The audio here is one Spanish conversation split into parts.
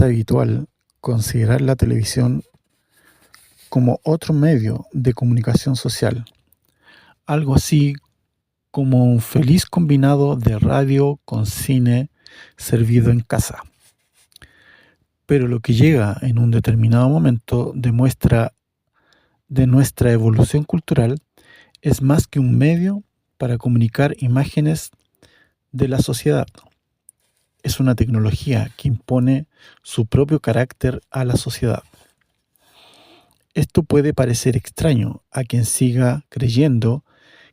Es habitual considerar la televisión como otro medio de comunicación social, algo así como un feliz combinado de radio con cine servido en casa. Pero lo que llega en un determinado momento demuestra de nuestra evolución cultural es más que un medio para comunicar imágenes de la sociedad. Es una tecnología que impone su propio carácter a la sociedad. Esto puede parecer extraño a quien siga creyendo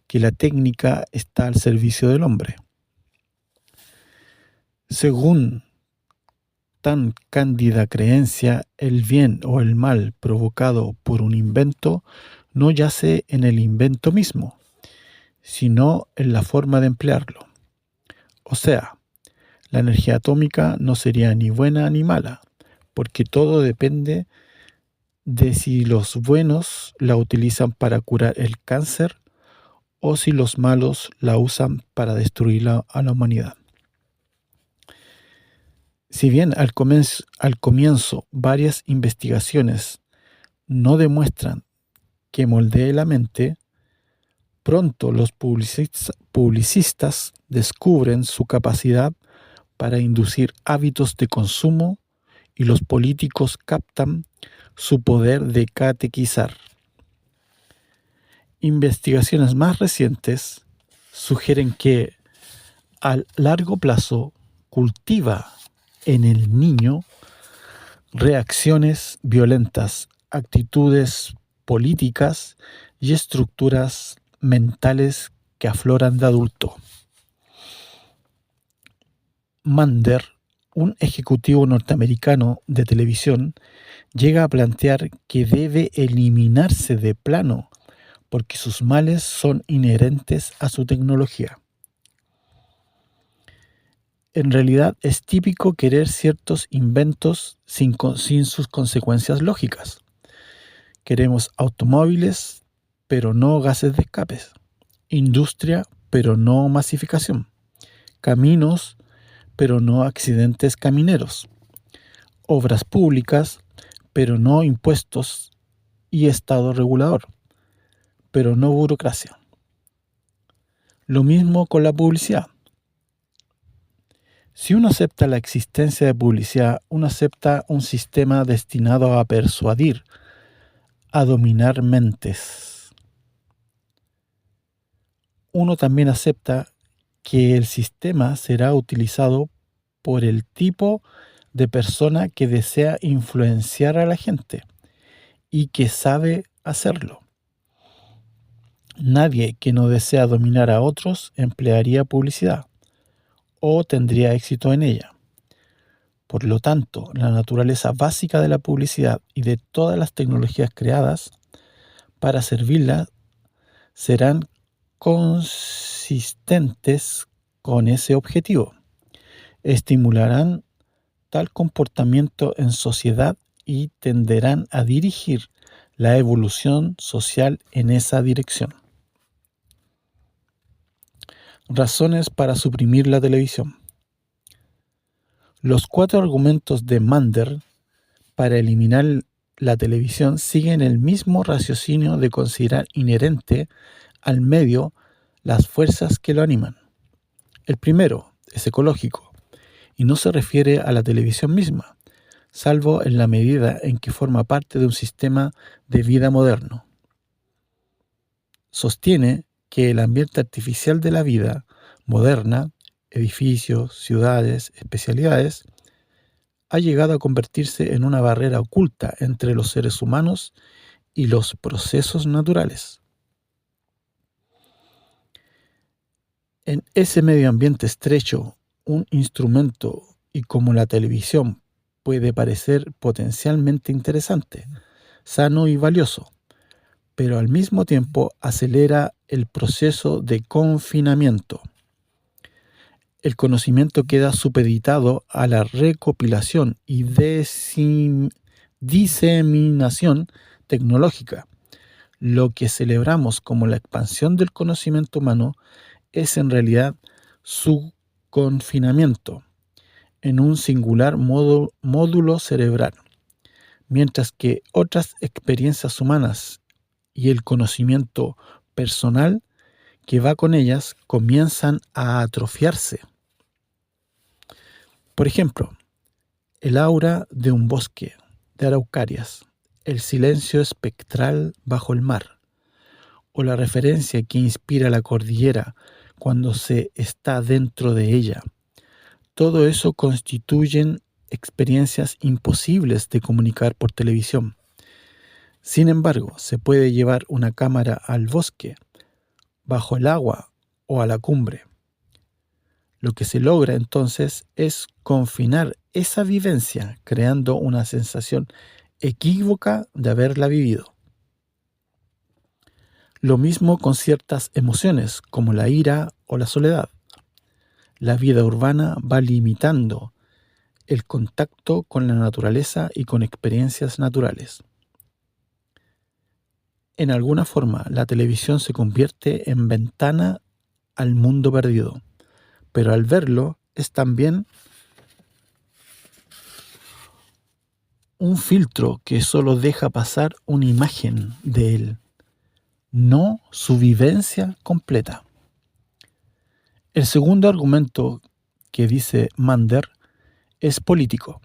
que la técnica está al servicio del hombre. Según tan cándida creencia, el bien o el mal provocado por un invento no yace en el invento mismo, sino en la forma de emplearlo. O sea, la energía atómica no sería ni buena ni mala, porque todo depende de si los buenos la utilizan para curar el cáncer o si los malos la usan para destruir a la humanidad. Si bien al comienzo varias investigaciones no demuestran que moldee la mente, pronto los publicistas descubren su capacidad para inducir hábitos de consumo y los políticos captan su poder de catequizar. Investigaciones más recientes sugieren que a largo plazo cultiva en el niño reacciones violentas, actitudes políticas y estructuras mentales que afloran de adulto. Mander, un ejecutivo norteamericano de televisión, llega a plantear que debe eliminarse de plano porque sus males son inherentes a su tecnología. En realidad es típico querer ciertos inventos sin sus consecuencias lógicas. Queremos automóviles, pero no gases de escape. Industria, pero no masificación. Caminos, pero no accidentes camineros. Obras públicas, pero no impuestos y Estado regulador, pero no burocracia. Lo mismo con la publicidad. Si uno acepta la existencia de publicidad, uno acepta un sistema destinado a persuadir, a dominar mentes. Uno también acepta que el sistema será utilizado por el tipo de persona que desea influenciar a la gente y que sabe hacerlo. Nadie que no desea dominar a otros emplearía publicidad o tendría éxito en ella. Por lo tanto, la naturaleza básica de la publicidad y de todas las tecnologías creadas para servirla serán consistentes con ese objetivo. Estimularán tal comportamiento en sociedad y tenderán a dirigir la evolución social en esa dirección. Razones para suprimir la televisión. Los 4 argumentos de Mander para eliminar la televisión siguen el mismo raciocinio de considerar inherente al medio las fuerzas que lo animan. El primero es ecológico y no se refiere a la televisión misma, salvo en la medida en que forma parte de un sistema de vida moderno. Sostiene que el ambiente artificial de la vida moderna, edificios, ciudades, especialidades, ha llegado a convertirse en una barrera oculta entre los seres humanos y los procesos naturales. En ese medio ambiente estrecho, un instrumento y como la televisión puede parecer potencialmente interesante, sano y valioso, pero al mismo tiempo acelera el proceso de confinamiento. El conocimiento queda supeditado a la recopilación y diseminación tecnológica. Lo que celebramos como la expansión del conocimiento humano es en realidad su confinamiento en un singular módulo cerebral, mientras que otras experiencias humanas y el conocimiento personal que va con ellas comienzan a atrofiarse. Por ejemplo, el aura de un bosque de araucarias, el silencio espectral bajo el mar, o la referencia que inspira la cordillera cuando se está dentro de ella. Todo eso constituyen experiencias imposibles de comunicar por televisión. Sin embargo, se puede llevar una cámara al bosque, bajo el agua o a la cumbre. Lo que se logra entonces es confinar esa vivencia, creando una sensación equívoca de haberla vivido. Lo mismo con ciertas emociones, como la ira o la soledad. La vida urbana va limitando el contacto con la naturaleza y con experiencias naturales. En alguna forma, la televisión se convierte en ventana al mundo perdido, pero al verlo es también un filtro que solo deja pasar una imagen de él, no su vivencia completa. El segundo argumento que dice Mander es político.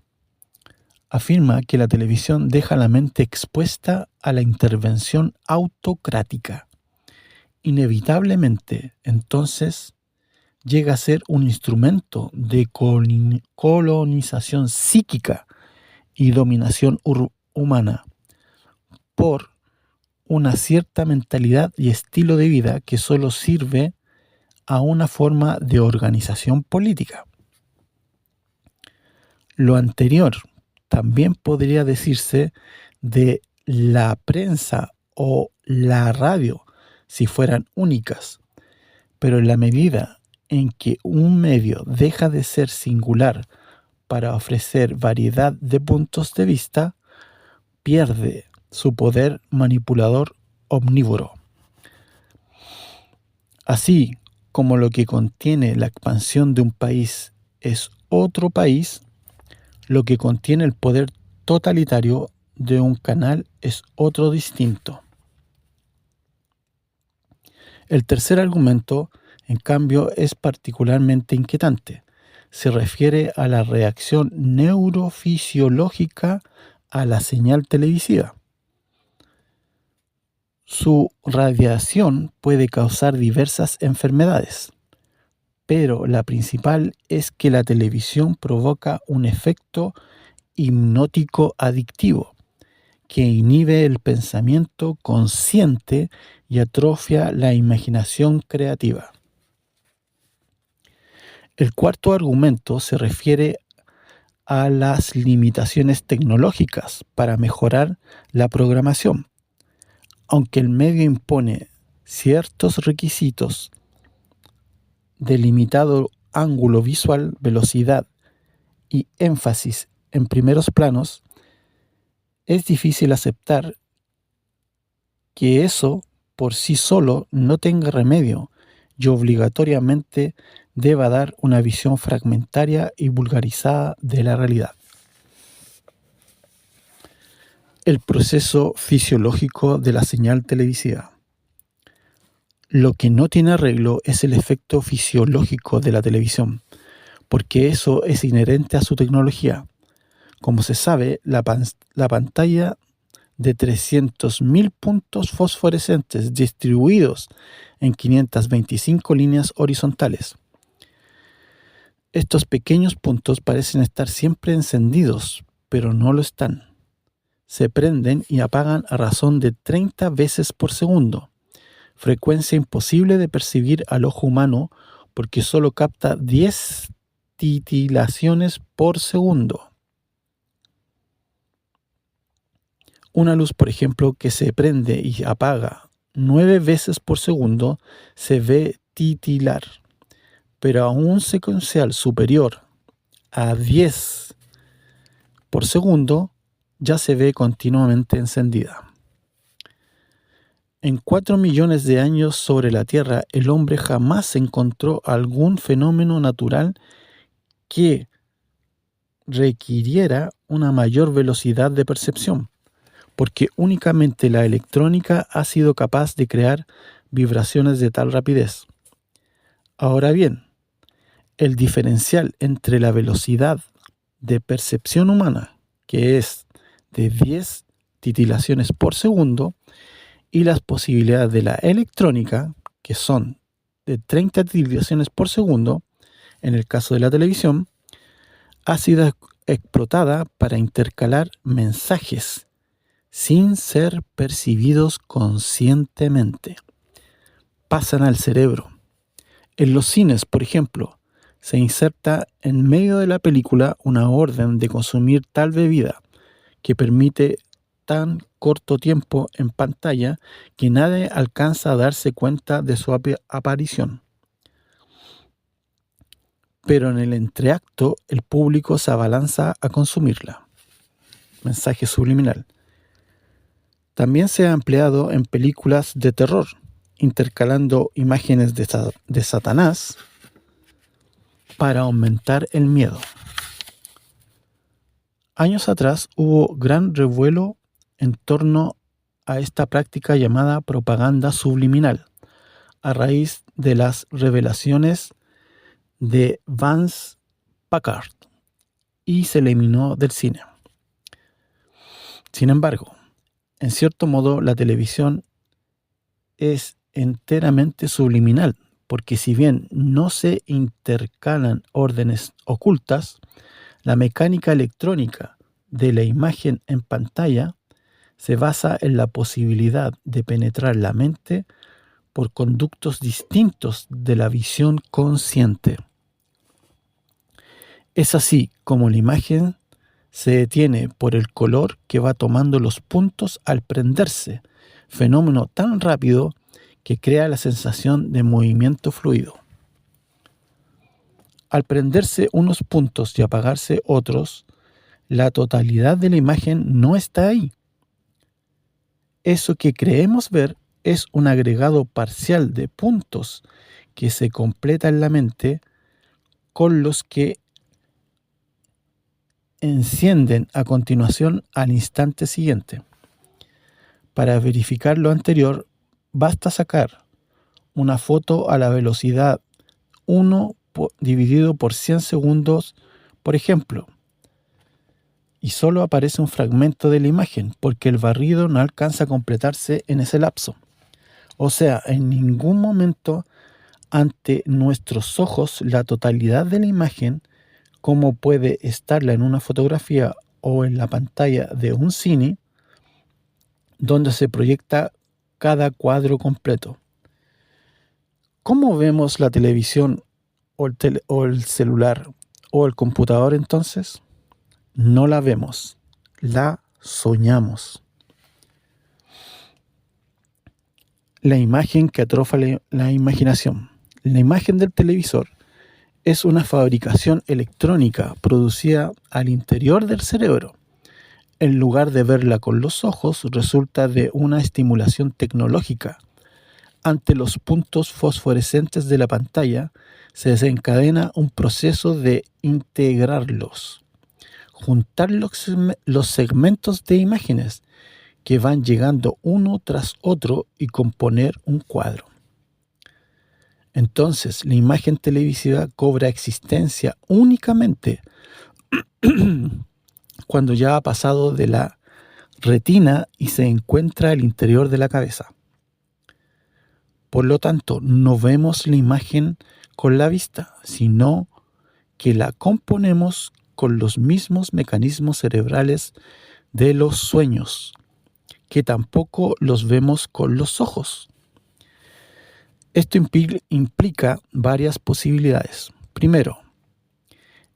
Afirma que la televisión deja la mente expuesta a la intervención autocrática. Inevitablemente, entonces, llega a ser un instrumento de colonización psíquica y dominación humana por una cierta mentalidad y estilo de vida que solo sirve a una forma de organización política. Lo anterior también podría decirse de la prensa o la radio si fueran únicas, pero en la medida en que un medio deja de ser singular para ofrecer variedad de puntos de vista, pierde su poder manipulador omnívoro. Así como lo que contiene la expansión de un país es otro país, lo que contiene el poder totalitario de un canal es otro distinto. El tercer argumento, en cambio, es particularmente inquietante. Se refiere a la reacción neurofisiológica a la señal televisiva. Su radiación puede causar diversas enfermedades, pero la principal es que la televisión provoca un efecto hipnótico adictivo que inhibe el pensamiento consciente y atrofia la imaginación creativa. El cuarto argumento se refiere a las limitaciones tecnológicas para mejorar la programación. Aunque el medio impone ciertos requisitos de limitado ángulo visual, velocidad y énfasis en primeros planos, es difícil aceptar que eso por sí solo no tenga remedio y obligatoriamente deba dar una visión fragmentaria y vulgarizada de la realidad. El proceso fisiológico de la señal televisiva. Lo que no tiene arreglo es el efecto fisiológico de la televisión, porque eso es inherente a su tecnología. Como se sabe, la pantalla de 300.000 puntos fosforescentes distribuidos en 525 líneas horizontales. Estos pequeños puntos parecen estar siempre encendidos, pero no lo están. Se prenden y apagan a razón de 30 veces por segundo, frecuencia imposible de percibir al ojo humano porque solo capta 10 titilaciones por segundo. Una luz, por ejemplo, que se prende y apaga 9 veces por segundo se ve titilar, pero a un secuencial superior a 10 por segundo ya se ve continuamente encendida. En 4 millones de años sobre la Tierra, el hombre jamás encontró algún fenómeno natural que requiriera una mayor velocidad de percepción, porque únicamente la electrónica ha sido capaz de crear vibraciones de tal rapidez. Ahora bien, el diferencial entre la velocidad de percepción humana, que es de 10 titilaciones por segundo, y las posibilidades de la electrónica, que son de 30 titilaciones por segundo, en el caso de la televisión, ha sido explotada para intercalar mensajes sin ser percibidos conscientemente. Pasan al cerebro. En los cines, por ejemplo, se inserta en medio de la película una orden de consumir tal bebida que permite tan corto tiempo en pantalla que nadie alcanza a darse cuenta de su aparición. Pero en el entreacto el público se abalanza a consumirla. Mensaje subliminal. También se ha empleado en películas de terror, intercalando imágenes de Satanás para aumentar el miedo. Años atrás hubo gran revuelo en torno a esta práctica llamada propaganda subliminal, a raíz de las revelaciones de Vance Packard, y se eliminó del cine. Sin embargo, en cierto modo la televisión es enteramente subliminal, porque si bien no se intercalan órdenes ocultas, la mecánica electrónica de la imagen en pantalla se basa en la posibilidad de penetrar la mente por conductos distintos de la visión consciente. Es así como la imagen se detiene por el color que va tomando los puntos al prenderse, fenómeno tan rápido que crea la sensación de movimiento fluido. Al prenderse unos puntos y apagarse otros, la totalidad de la imagen no está ahí. Eso que creemos ver es un agregado parcial de puntos que se completa en la mente con los que encienden a continuación al instante siguiente. Para verificar lo anterior, basta sacar una foto a la velocidad 1 dividido por 100 segundos, por ejemplo, y solo aparece un fragmento de la imagen porque el barrido no alcanza a completarse en ese lapso. O sea, en ningún momento ante nuestros ojos la totalidad de la imagen, como puede estarla en una fotografía o en la pantalla de un cine, donde se proyecta cada cuadro completo. ¿Cómo vemos la televisión o el celular o el computador entonces? No la vemos, la soñamos. La imagen que atrofia la imaginación. La imagen del televisor es una fabricación electrónica producida al interior del cerebro. En lugar de verla con los ojos, resulta de una estimulación tecnológica. Ante los puntos fosforescentes de la pantalla, se desencadena un proceso de integrarlos, juntar los segmentos de imágenes que van llegando uno tras otro y componer un cuadro. Entonces, la imagen televisiva cobra existencia únicamente cuando ya ha pasado de la retina y se encuentra al interior de la cabeza. Por lo tanto, no vemos la imagen con la vista, sino que la componemos con los mismos mecanismos cerebrales de los sueños, que tampoco los vemos con los ojos. Esto implica varias posibilidades. Primero,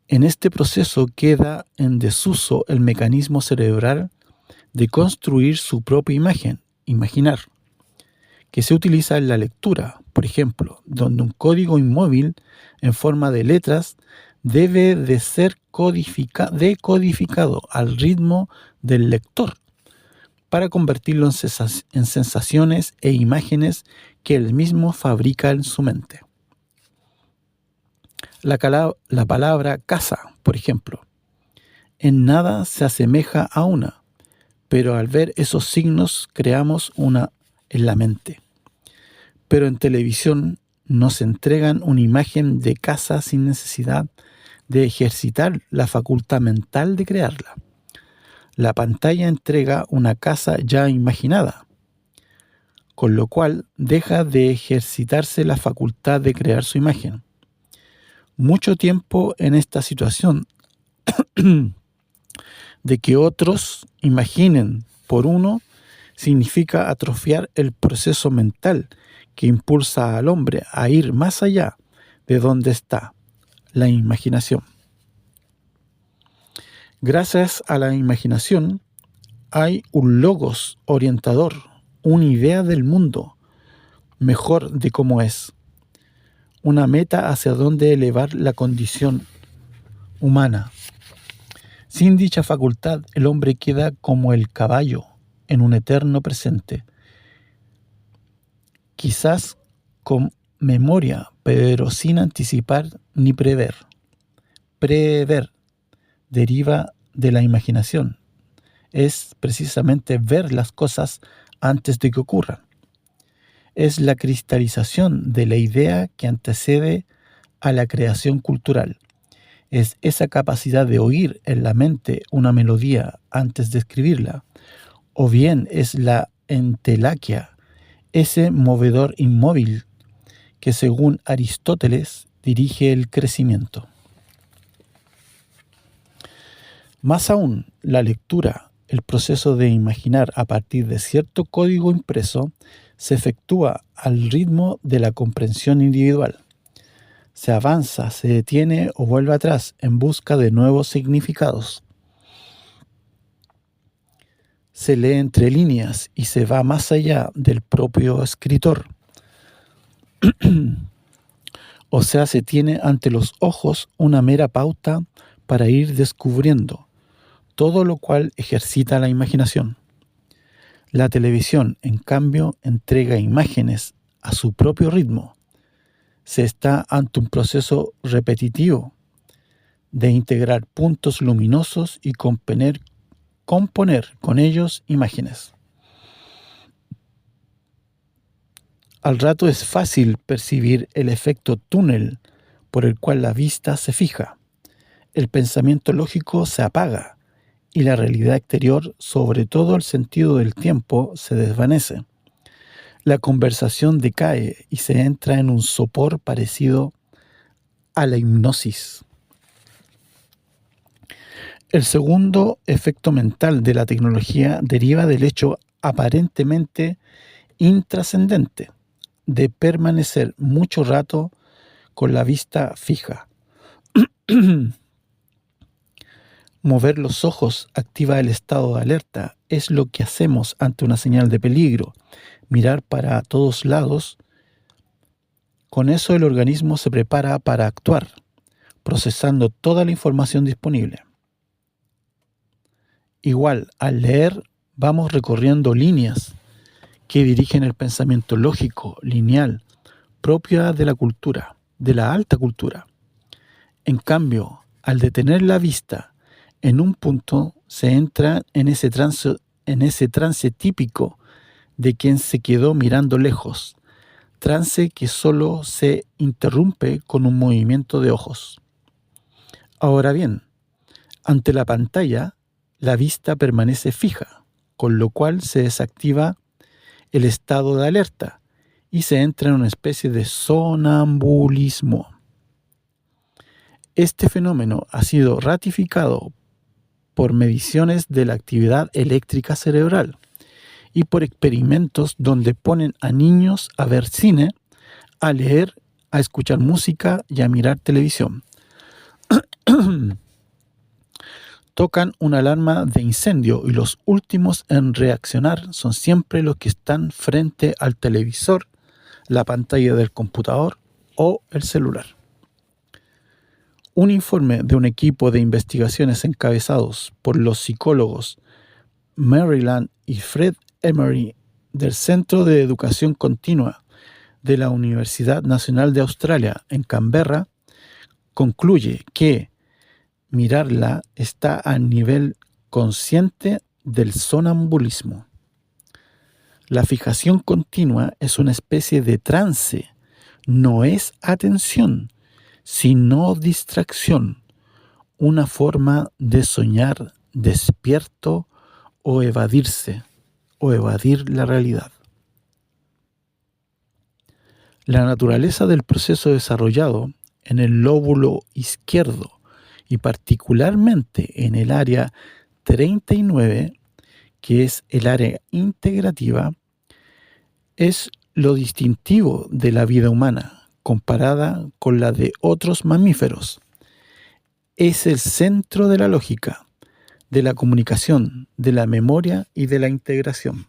en este proceso queda en desuso el mecanismo cerebral de construir su propia imagen, imaginar, que se utiliza en la lectura, por ejemplo, donde un código inmóvil en forma de letras debe de ser decodificado al ritmo del lector para convertirlo en sensaciones e imágenes que él mismo fabrica en su mente. La palabra casa, por ejemplo, en nada se asemeja a una, pero al ver esos signos creamos una en la mente. Pero en televisión nos entregan una imagen de casa sin necesidad de ejercitar la facultad mental de crearla. La pantalla entrega una casa ya imaginada, con lo cual deja de ejercitarse la facultad de crear su imagen. Mucho tiempo en esta situación de que otros imaginen por uno significa atrofiar el proceso mental que impulsa al hombre a ir más allá de donde está la imaginación. Gracias a la imaginación hay un logos orientador, una idea del mundo mejor de cómo es, una meta hacia donde elevar la condición humana. Sin dicha facultad, el hombre queda como el caballo en un eterno presente, quizás con memoria, pero sin anticipar ni prever. Prever deriva de la imaginación. Es precisamente ver las cosas antes de que ocurran. Es la cristalización de la idea que antecede a la creación cultural. Es esa capacidad de oír en la mente una melodía antes de escribirla, o bien es la entelequia, ese movedor inmóvil que según Aristóteles dirige el crecimiento. Más aún, la lectura, el proceso de imaginar a partir de cierto código impreso, se efectúa al ritmo de la comprensión individual. Se avanza, se detiene o vuelve atrás en busca de nuevos significados. Se lee entre líneas y se va más allá del propio escritor. O sea, se tiene ante los ojos una mera pauta para ir descubriendo, todo lo cual ejercita la imaginación. La televisión, en cambio, entrega imágenes a su propio ritmo. Se está ante un proceso repetitivo de integrar puntos luminosos y componer con ellos imágenes. Al rato es fácil percibir el efecto túnel por el cual la vista se fija. El pensamiento lógico se apaga y la realidad exterior, sobre todo el sentido del tiempo, se desvanece. La conversación decae y se entra en un sopor parecido a la hipnosis. El segundo efecto mental de la tecnología deriva del hecho aparentemente intrascendente de permanecer mucho rato con la vista fija. Mover los ojos activa el estado de alerta. Es lo que hacemos ante una señal de peligro. Mirar para todos lados. Con eso el organismo se prepara para actuar, procesando toda la información disponible. Igual, al leer, vamos recorriendo líneas que dirigen el pensamiento lógico, lineal, propia de la cultura, de la alta cultura. En cambio, al detener la vista en un punto, se entra en ese trance típico de quien se quedó mirando lejos, trance que solo se interrumpe con un movimiento de ojos. Ahora bien, ante la pantalla, la vista permanece fija, con lo cual se desactiva el estado de alerta y se entra en una especie de sonambulismo. Este fenómeno ha sido ratificado por mediciones de la actividad eléctrica cerebral y por experimentos donde ponen a niños a ver cine, a leer, a escuchar música y a mirar televisión. Tocan una alarma de incendio y los últimos en reaccionar son siempre los que están frente al televisor, la pantalla del computador o el celular. Un informe de un equipo de investigaciones encabezados por los psicólogos Maryland y Fred Emery del Centro de Educación Continua de la Universidad Nacional de Australia en Canberra concluye que mirarla está a nivel consciente del sonambulismo. La fijación continua es una especie de trance, no es atención, sino distracción, una forma de soñar despierto o evadirse, o evadir la realidad. La naturaleza del proceso desarrollado en el lóbulo izquierdo y particularmente en el área 39, que es el área integrativa, es lo distintivo de la vida humana comparada con la de otros mamíferos. Es el centro de la lógica, de la comunicación, de la memoria y de la integración.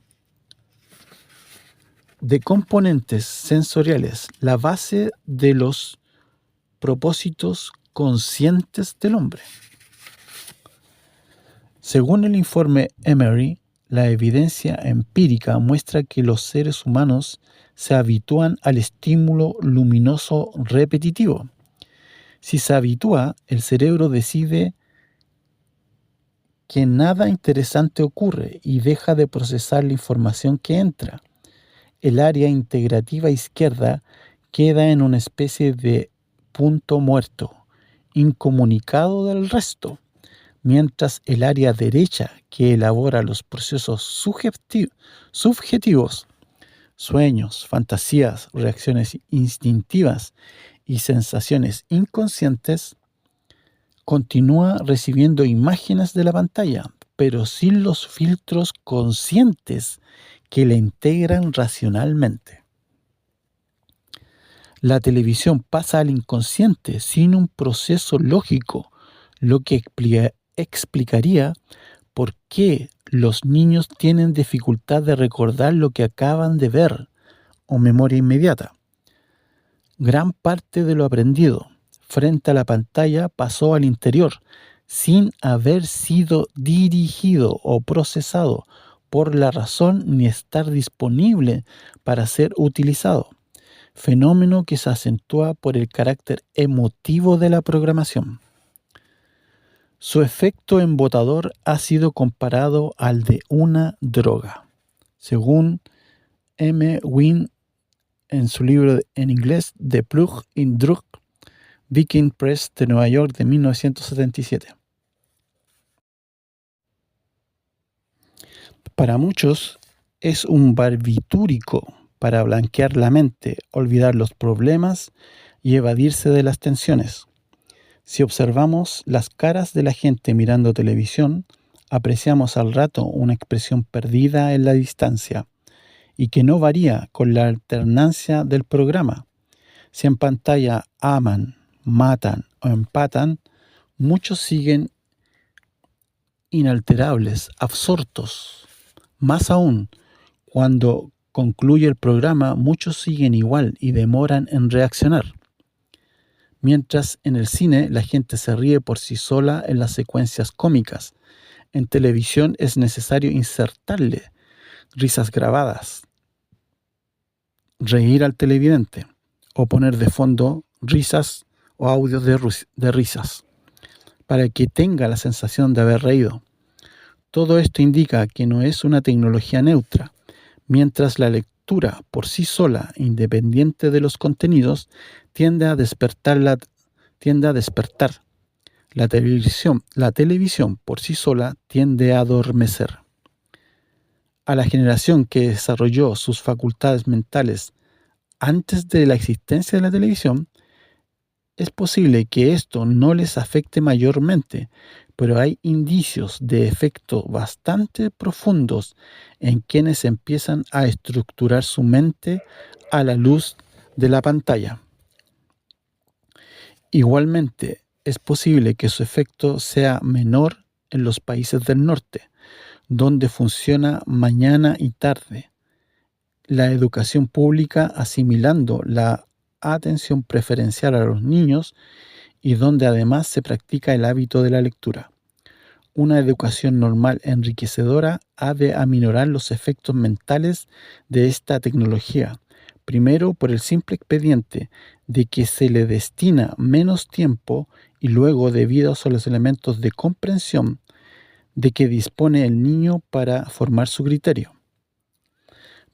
De componentes sensoriales, la base de los propósitos conscientes del hombre. Según el informe Emery, la evidencia empírica muestra que los seres humanos se habitúan al estímulo luminoso repetitivo. Si se habitúa, el cerebro decide que nada interesante ocurre y deja de procesar la información que entra. El área integrativa izquierda queda en una especie de punto muerto, incomunicado del resto, mientras el área derecha, que elabora los procesos subjetivos, sueños, fantasías, reacciones instintivas y sensaciones inconscientes, continúa recibiendo imágenes de la pantalla, pero sin los filtros conscientes que la integran racionalmente. La televisión pasa al inconsciente sin un proceso lógico, lo que explicaría por qué los niños tienen dificultad de recordar lo que acaban de ver o memoria inmediata. Gran parte de lo aprendido frente a la pantalla pasó al interior sin haber sido dirigido o procesado por la razón ni estar disponible para ser utilizado, fenómeno que se acentúa por el carácter emotivo de la programación. Su efecto embotador ha sido comparado al de una droga, según M. Wynne en su libro en inglés The Plug-in Drug, Viking Press de Nueva York de 1977. Para muchos es un barbitúrico para blanquear la mente, olvidar los problemas y evadirse de las tensiones. Si observamos las caras de la gente mirando televisión, apreciamos al rato una expresión perdida en la distancia y que no varía con la alternancia del programa. Si en pantalla aman, matan o empatan, muchos siguen inalterables, absortos. Más aún, cuando concluye el programa, muchos siguen igual y demoran en reaccionar. Mientras en el cine la gente se ríe por sí sola en las secuencias cómicas, en televisión es necesario insertarle risas grabadas, reír al televidente o poner de fondo risas o audios de risas para que tenga la sensación de haber reído. Todo esto indica que no es una tecnología neutra, mientras la lectura por sí sola, independiente de los contenidos, tiende a despertar. La televisión por sí sola tiende a adormecer. A la generación que desarrolló sus facultades mentales antes de la existencia de la televisión, es posible que esto no les afecte mayormente, pero hay indicios de efecto bastante profundos en quienes empiezan a estructurar su mente a la luz de la pantalla. Igualmente, es posible que su efecto sea menor en los países del norte, donde funciona mañana y tarde la educación pública asimilando la atención preferencial a los niños y donde además se practica el hábito de la lectura. Una educación normal enriquecedora ha de aminorar los efectos mentales de esta tecnología, Primero, por el simple expediente de que se le destina menos tiempo y luego debido a los elementos de comprensión de que dispone el niño para formar su criterio.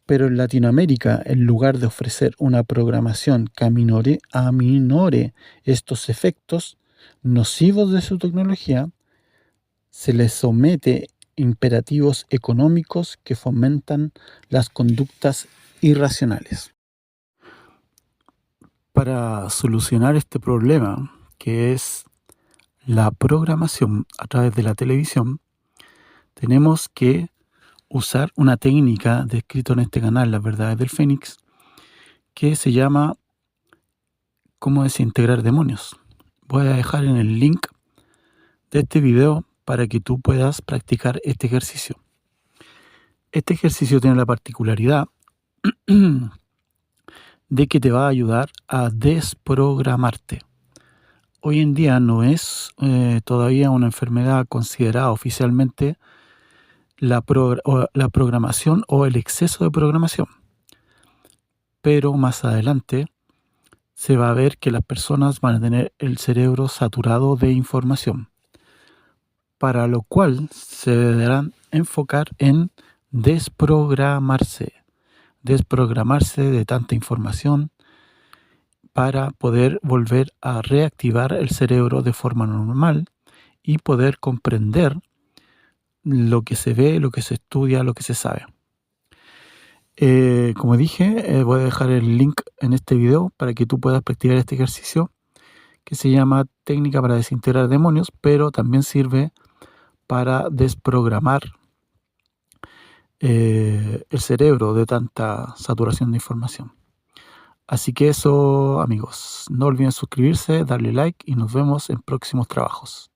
Pero en Latinoamérica, en lugar de ofrecer una programación que aminore estos efectos nocivos de su tecnología, se les somete imperativos económicos que fomentan las conductas irracionales. Para solucionar este problema, que es la programación a través de la televisión, tenemos que usar una técnica descrita en este canal, Las Verdades del Fénix, que se llama Cómo desintegrar demonios. Voy a dejar en el link de este video para que tú puedas practicar este ejercicio. Este ejercicio tiene la particularidad de que te va a ayudar a desprogramarte. Hoy en día no es todavía una enfermedad considerada oficialmente la programación o el exceso de programación. Pero más adelante se va a ver que las personas van a tener el cerebro saturado de información, para lo cual se deberán enfocar en desprogramarse de tanta información para poder volver a reactivar el cerebro de forma normal y poder comprender lo que se ve, lo que se estudia, lo que se sabe. Como dije, voy a dejar el link en este video para que tú puedas practicar este ejercicio que se llama técnica para desintegrar demonios, pero también sirve para desprogramar el cerebro de tanta saturación de información. Así que eso, amigos, no olviden suscribirse, darle like y nos vemos en próximos trabajos.